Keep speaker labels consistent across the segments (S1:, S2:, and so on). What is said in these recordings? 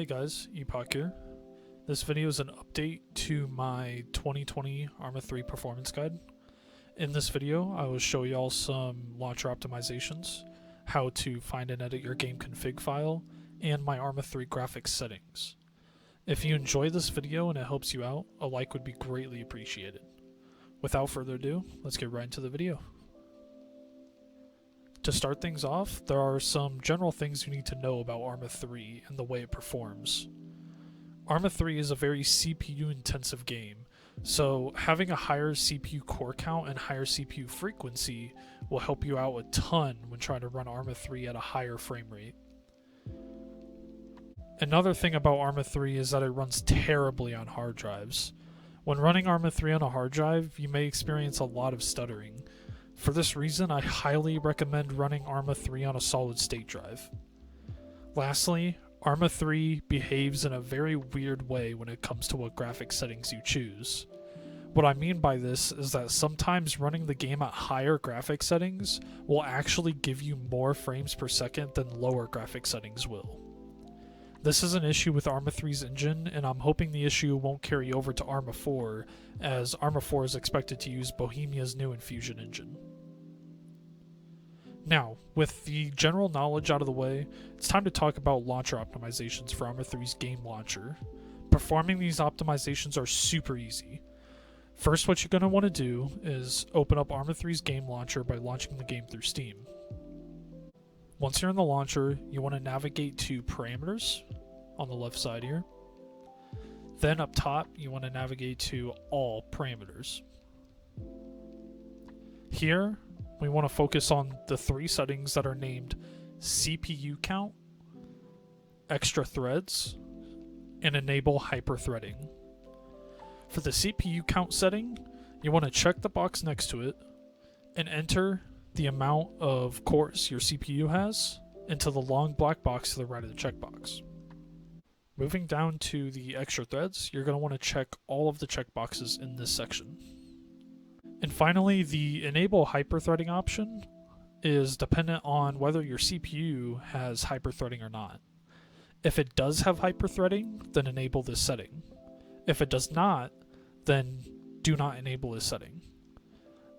S1: Hey guys, Epoch here. This video is an update to my 2020 Arma 3 performance guide. In this video, I will show y'all some launcher optimizations, how to find and edit your game config file, and my Arma 3 graphics settings. If you enjoy this video and it helps you out, a like would be greatly appreciated. Without further ado, let's get right into the video. To start things off, there are some general things you need to know about Arma 3 and the way it performs. Arma 3 is a very CPU intensive game, so having a higher CPU core count and higher CPU frequency will help you out a ton when trying to run Arma 3 at a higher frame rate. Another thing about Arma 3 is that it runs terribly on hard drives. When running Arma 3 on a hard drive, you may experience a lot of stuttering. For this reason, I highly recommend running Arma 3 on a solid state drive. Lastly, Arma 3 behaves in a very weird way when it comes to what graphics settings you choose. What I mean by this is that sometimes running the game at higher graphics settings will actually give you more frames per second than lower graphics settings will. This is an issue with Arma 3's engine, and I'm hoping the issue won't carry over to Arma 4, as Arma 4 is expected to use Bohemia's new Infusion engine. Now, with the general knowledge out of the way, it's time to talk about launcher optimizations for Arma 3's game launcher. Performing these optimizations are super easy. First, what you're going to want to do is open up Arma 3's game launcher by launching the game through Steam. Once you're in the launcher, you want to navigate to Parameters on the left side here. Then up top, you want to navigate to All Parameters. Here, we want to focus on the three settings that are named CPU count, extra threads, and enable hyperthreading. For the CPU count setting, you want to check the box next to it and enter the amount of cores your CPU has into the long black box to the right of the checkbox. Moving down to the extra threads, you're going to want to check all of the checkboxes in this section. And finally, the enable hyperthreading option is dependent on whether your CPU has hyperthreading or not. If it does have hyperthreading, then enable this setting. If it does not, then do not enable this setting.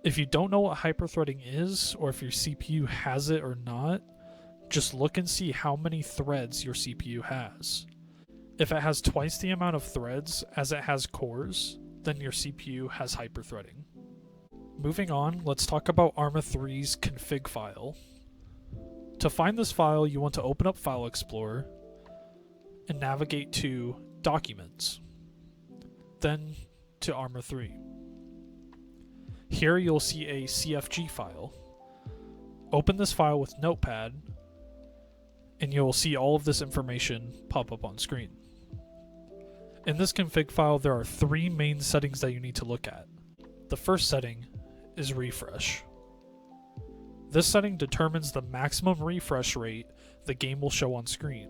S1: If you don't know what hyperthreading is, or if your CPU has it or not, just look and see how many threads your CPU has. If it has twice the amount of threads as it has cores, then your CPU has hyperthreading. Moving on, let's talk about Arma 3's config file. To find this file, you want to open up File Explorer and navigate to Documents, then to Arma 3. Here you'll see a CFG file. Open this file with Notepad, and you'll see all of this information pop up on screen. In this config file, there are three main settings that you need to look at. The first setting is refresh. This setting determines the maximum refresh rate the game will show on screen.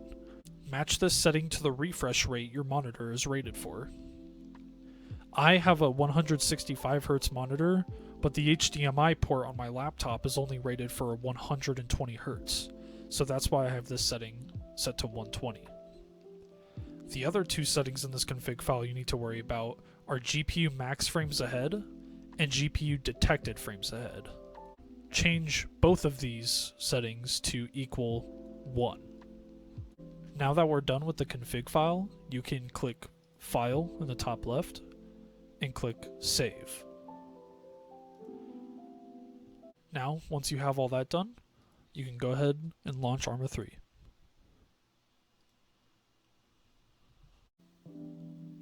S1: Match this setting to the refresh rate your monitor is rated for. I have a 165 Hz monitor, but the HDMI port on my laptop is only rated for 120 Hz, so that's why I have this setting set to 120. The other two settings in this config file you need to worry about are GPU max frames ahead and GPU detected frames ahead. Change both of these settings to equal 1. Now that we're done with the config file, you can click File in the top left and click Save. Now, once you have all that done, you can go ahead and launch Arma 3.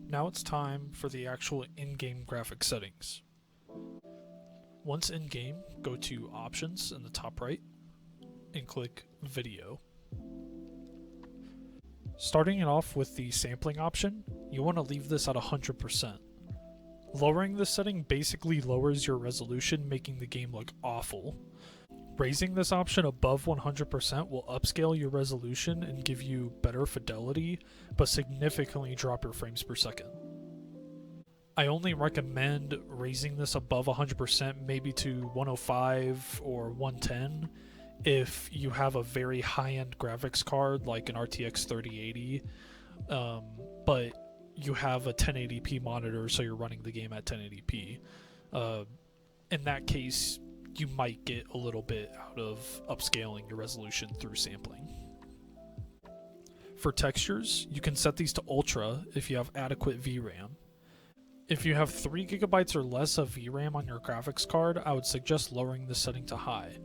S1: Now it's time for the actual in-game graphic settings. Once in-game, go to Options in the top right and click Video. Starting it off with the sampling option, you want to leave this at 100%. Lowering this setting basically lowers your resolution, making the game look awful. Raising this option above 100% will upscale your resolution and give you better fidelity, but significantly drop your frames per second. I only recommend raising this above 100%, maybe to 105 or 110, if you have a very high-end graphics card like an RTX 3080, but you have a 1080p monitor, so you're running the game at 1080p. In that case, you might get a little bit out of upscaling your resolution through sampling. For textures, you can set these to Ultra if you have adequate VRAM. If you have 3 GB or less of VRAM on your graphics card, I would suggest lowering this setting to High.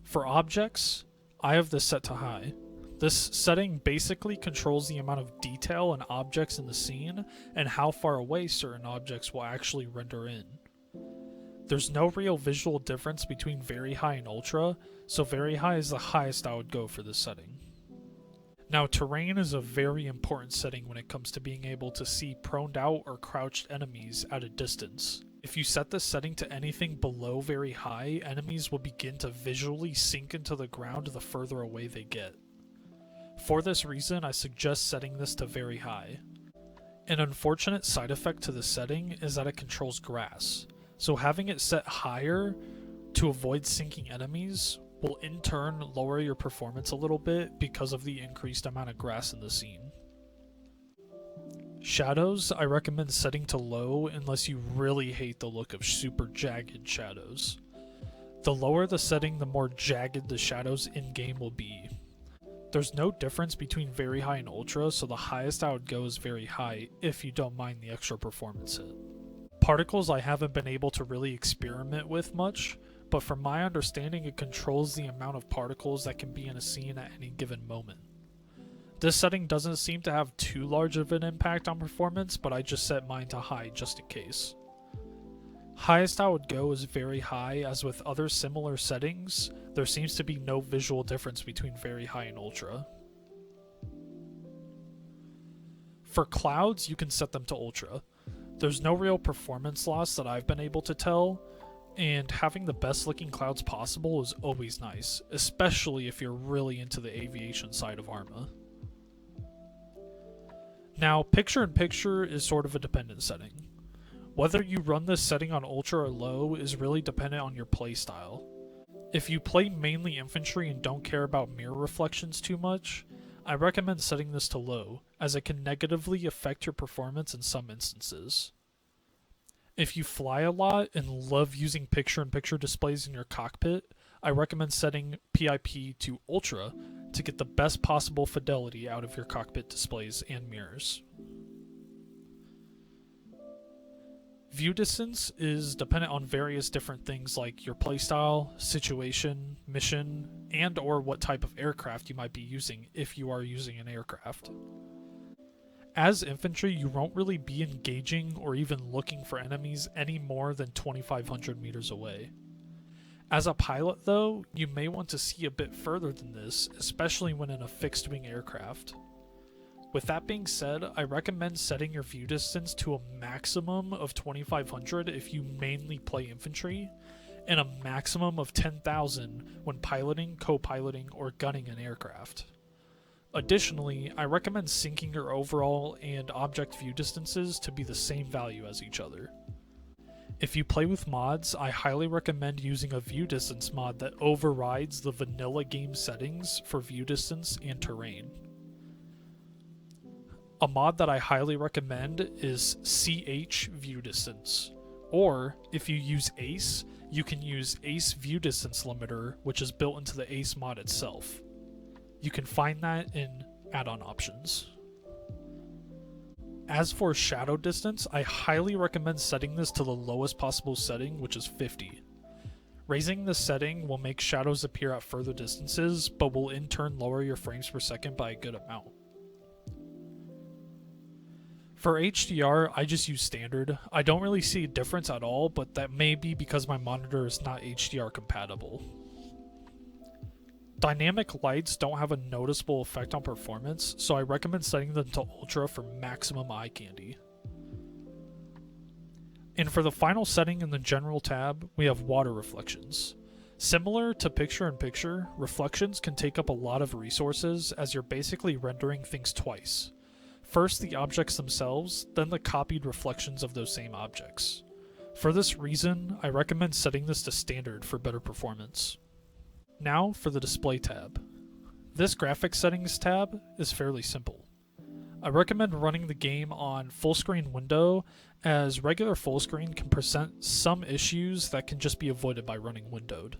S1: For objects, I have this set to High. This setting basically controls the amount of detail and objects in the scene and how far away certain objects will actually render in. There's no real visual difference between Very High and Ultra, so Very High is the highest I would go for this setting. Now, terrain is a very important setting when it comes to being able to see proned out or crouched enemies at a distance. If you set this setting to anything below Very High, enemies will begin to visually sink into the ground the further away they get. For this reason, I suggest setting this to Very High. An unfortunate side effect to this setting is that it controls grass, so having it set higher to avoid sinking enemies will in turn lower your performance a little bit because of the increased amount of grass in the scene. Shadows, I recommend setting to low unless you really hate the look of super jagged shadows. The lower the setting, the more jagged the shadows in-game will be. There's no difference between Very High and Ultra, so the highest I would go is Very High if you don't mind the extra performance hit. Particles I haven't been able to really experiment with much, but from my understanding it controls the amount of particles that can be in a scene at any given moment. This setting doesn't seem to have too large of an impact on performance, but I just set mine to High just in case. Highest I would go is Very High, as with other similar settings, there seems to be no visual difference between Very High and Ultra. For clouds, you can set them to Ultra. There's no real performance loss that I've been able to tell, and having the best looking clouds possible is always nice, especially if you're really into the aviation side of Arma. Now, picture-in-picture is sort of a dependent setting. Whether you run this setting on Ultra or low is really dependent on your playstyle. If you play mainly infantry and don't care about mirror reflections too much, I recommend setting this to low, as it can negatively affect your performance in some instances. If you fly a lot and love using picture-in-picture displays in your cockpit, I recommend setting PIP to Ultra to get the best possible fidelity out of your cockpit displays and mirrors. View distance is dependent on various different things like your playstyle, situation, mission, and or what type of aircraft you might be using if you are using an aircraft. As infantry, you won't really be engaging or even looking for enemies any more than 2,500 meters away. As a pilot though, you may want to see a bit further than this, especially when in a fixed-wing aircraft. With that being said, I recommend setting your view distance to a maximum of 2,500 if you mainly play infantry, and a maximum of 10,000 when piloting, co-piloting, or gunning an aircraft. Additionally, I recommend syncing your overall and object view distances to be the same value as each other. If you play with mods, I highly recommend using a view distance mod that overrides the vanilla game settings for view distance and terrain. A mod that I highly recommend is CH View Distance, or if you use ACE, you can use ACE View Distance Limiter, which is built into the ACE mod itself. You can find that in add-on options. As for shadow distance, I highly recommend setting this to the lowest possible setting, which is 50. Raising this setting will make shadows appear at further distances, but will in turn lower your frames per second by a good amount. For HDR, I just use standard. I don't really see a difference at all, but that may be because my monitor is not HDR compatible. Dynamic lights don't have a noticeable effect on performance, so I recommend setting them to Ultra for maximum eye candy. And for the final setting in the General tab, we have water reflections. Similar to picture-in-picture, reflections can take up a lot of resources as you're basically rendering things twice. First the objects themselves, then the copied reflections of those same objects. For this reason, I recommend setting this to standard for better performance. Now for the display tab. This graphics settings tab is fairly simple. I recommend running the game on full screen window, as regular full screen can present some issues that can just be avoided by running windowed.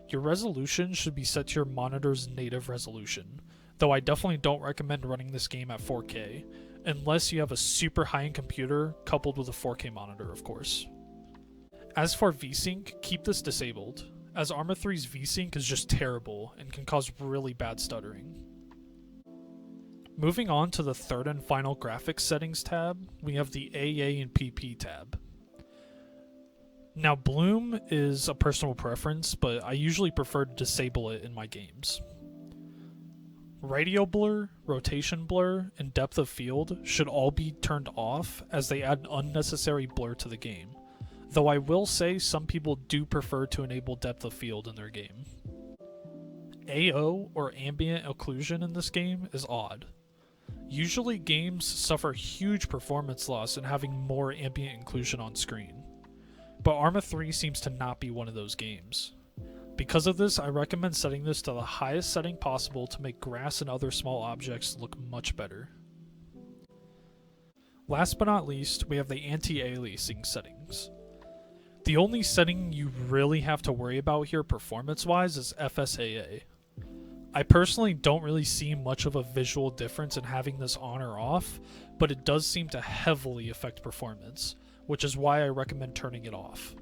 S1: Your resolution should be set to your monitor's native resolution, though I definitely don't recommend running this game at 4K, unless you have a super high-end computer coupled with a 4K monitor, of course. As for VSync, keep this disabled, as Arma 3's VSync is just terrible and can cause really bad stuttering. Moving on to the third and final graphics settings tab, we have the AA and PP tab. Now bloom is a personal preference, but I usually prefer to disable it in my games. Radio blur, rotation blur, and depth of field should all be turned off, as they add unnecessary blur to the game, though I will say some people do prefer to enable depth of field in their game. AO, or ambient occlusion, in this game is odd. Usually games suffer huge performance loss in having more ambient occlusion on screen, but Arma 3 seems to not be one of those games. Because of this, I recommend setting this to the highest setting possible to make grass and other small objects look much better. Last but not least, we have the anti-aliasing settings. The only setting you really have to worry about here performance-wise is FSAA. I personally don't really see much of a visual difference in having this on or off, but it does seem to heavily affect performance, which is why I recommend turning it off.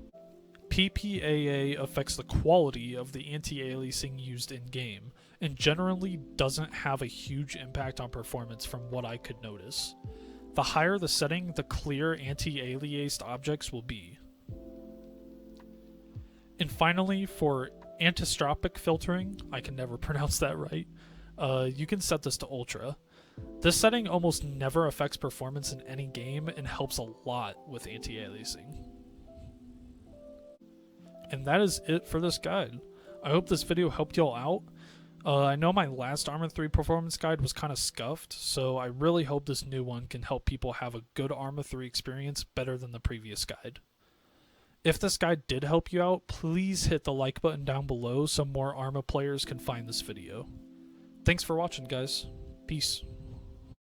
S1: PPAA affects the quality of the anti-aliasing used in-game, and generally doesn't have a huge impact on performance from what I could notice. The higher the setting, the clearer anti-aliased objects will be. And finally, for anisotropic filtering, I can never pronounce that right, you can set this to Ultra. This setting almost never affects performance in any game and helps a lot with anti-aliasing. And that is it for this guide. I hope this video helped y'all out. I know my last Arma 3 performance guide was kind of scuffed, so I really hope this new one can help people have a good Arma 3 experience better than the previous guide. If this guide did help you out, please hit the like button down below so more Arma players can find this video. Thanks for watching, guys. Peace.